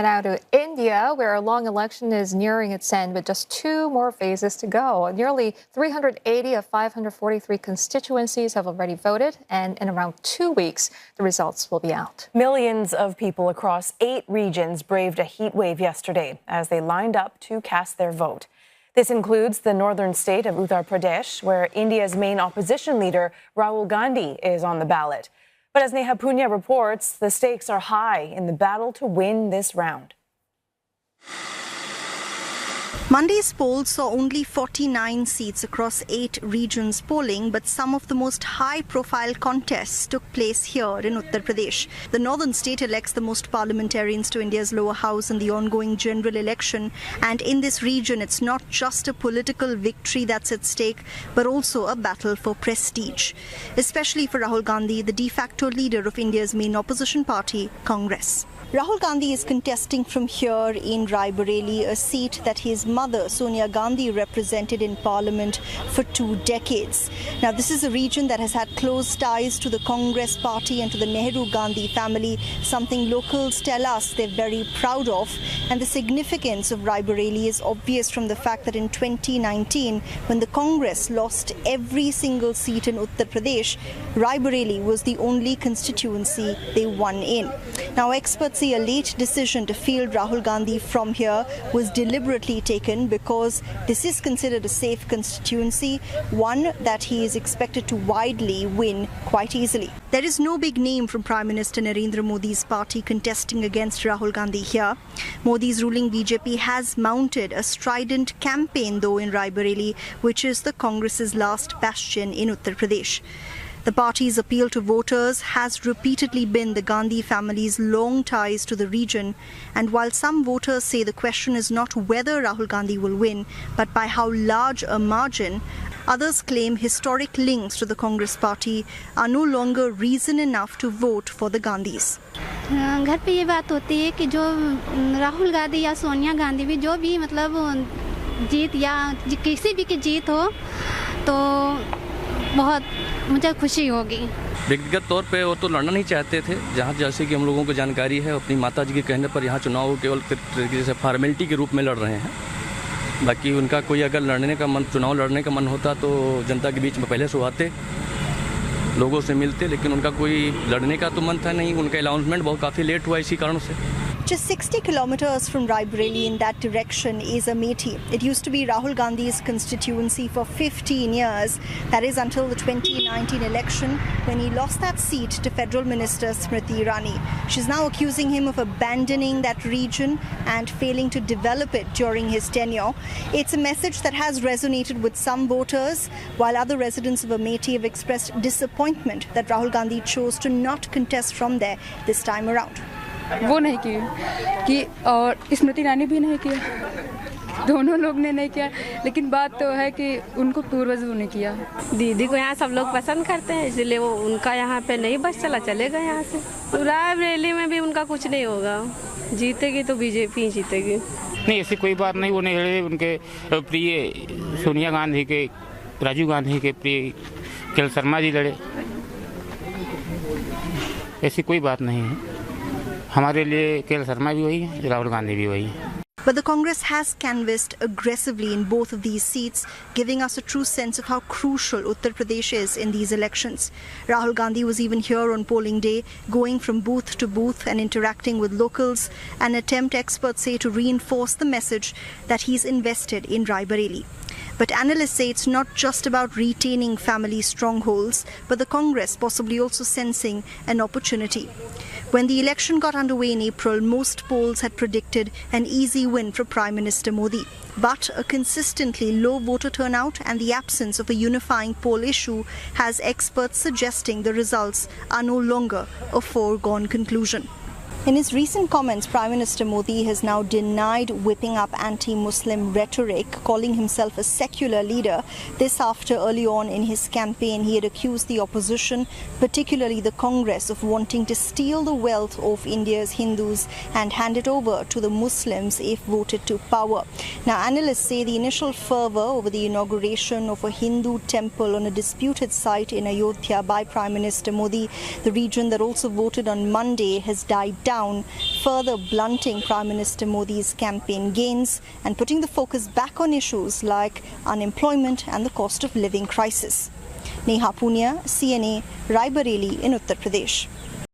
Now to India, where a long election is nearing its end with just 2 more phases to go. Nearly 380 of 543 constituencies have already voted, and in around 2 weeks, the results will be out. Millions of people across 8 regions braved a heat wave yesterday as they lined up to cast their vote. This includes the northern state of Uttar Pradesh, where India's main opposition leader, Rahul Gandhi, is on the ballot. But as Neha Punya reports, the stakes are high in the battle to win this round. Monday's poll saw only 49 seats across 8 regions polling, but some of the most high-profile contests took place here in Uttar Pradesh. The northern state elects the most parliamentarians to India's lower house in the ongoing general election, and in this region it's not just a political victory that's at stake, but also a battle for prestige, especially for Rahul Gandhi, the de facto leader of India's main opposition party, Congress. Rahul Gandhi is contesting from here in Rai Bareli, a seat that his mother, Sonia Gandhi, represented in Parliament for 2 decades. Now, this is a region that has had close ties to the Congress party and to the Nehru Gandhi family, something locals tell us they're very proud of. And the significance of Rai Bareli is obvious from the fact that in 2019, when the Congress lost every single seat in Uttar Pradesh, Rai Bareli was the only constituency they won in. Now, experts say a late decision to field Rahul Gandhi from here was deliberately taken because this is considered a safe constituency, one that he is expected to widely win quite easily. There is no big name from Prime Minister Narendra Modi's party contesting against Rahul Gandhi here. Modi's ruling BJP has mounted a strident campaign, though, in Rai Bareli, which is the Congress's last bastion in Uttar Pradesh. The party's appeal to voters has repeatedly been the Gandhi family's long ties to the region, and while some voters say the question is not whether Rahul Gandhi will win, but by how large a margin, others claim historic links to the Congress party are no longer reason enough to vote for the Gandhis. घर पे ये बात होती है कि जो राहुल गांधी या सोनिया गांधी भी जो भी मतलब जीत या किसी भी की जीत हो तो बहुत मुझे खुशी होगी। व्यक्तिगत तौर पे वो तो लड़ना नहीं चाहते थे, जहाँ जैसे कि हम लोगों को जानकारी है, अपनी माता जी के कहने पर यहाँ चुनाव केवल जैसे फॉर्मेलिटी के रूप में लड़ रहे हैं। बाकी उनका कोई अगर चुनाव लड़ने का मन होता तो जनता के बीच में पहले से आते, लोगों से मिलते, लेकिन उनका कोई लड़ने का तो मन था नहीं। उनका अनाउंसमेंट बहुत काफ़ी लेट हुआ इसी कारण से। Just 60 kilometers from Rai Bareli in that direction is Amethi. It used to be Rahul Gandhi's constituency for 15 years. That is until the 2019 election when he lost that seat to Federal Minister Smriti Irani. She's now accusing him of abandoning that region and failing to develop it during his tenure. It's a message that has resonated with some voters, while other residents of Amethi have expressed disappointment that Rahul Gandhi chose to not contest from there this time around. वो नहीं किए कि और स्मृति ईरानी भी नहीं किया, दोनों लोग ने नहीं किया, लेकिन बात तो है कि उनको पूर्वजों ने किया। दीदी को यहाँ सब लोग पसंद करते हैं, इसलिए वो उनका यहाँ पे नहीं बस चले गए यहाँ से। राय बरेली में भी उनका कुछ नहीं होगा, जीतेगी तो बीजेपी ही जीतेगी। नहीं, ऐसी कोई बात नहीं। वो नहीं, उनके प्रिय सोनिया गांधी के, राजीव गांधी के प्रिय केएल शर्मा जी लड़े, ऐसी कोई बात नहीं है। हमारे लिए केएल शर्मा भी वही है, राहुल गांधी भी वही है। But the Congress has canvassed aggressively in both of these seats, giving us a true sense of how crucial Uttar Pradesh is in these elections. Rahul Gandhi was even here on polling day, going from booth to booth and interacting with locals, an attempt experts say to reinforce the message that he's invested in Rai Bareli. But analysts say it's not just about retaining family strongholds, but the Congress possibly also sensing an opportunity. When the election got underway in April, most polls had predicted an easy win for Prime Minister Modi. But a consistently low voter turnout and the absence of a unifying poll issue has experts suggesting the results are no longer a foregone conclusion. In his recent comments, Prime Minister Modi has now denied whipping up anti-Muslim rhetoric, calling himself a secular leader. This after early on in his campaign, he had accused the opposition, particularly the Congress, of wanting to steal the wealth of India's Hindus and hand it over to the Muslims if voted to power. Now, analysts say the initial fervour over the inauguration of a Hindu temple on a disputed site in Ayodhya by Prime Minister Modi, the region that also voted on Monday, has died down, further blunting Prime Minister Modi's campaign gains and putting the focus back on issues like unemployment and the cost of living crisis. Neha Punia, CNA, Rae Bareli in Uttar Pradesh.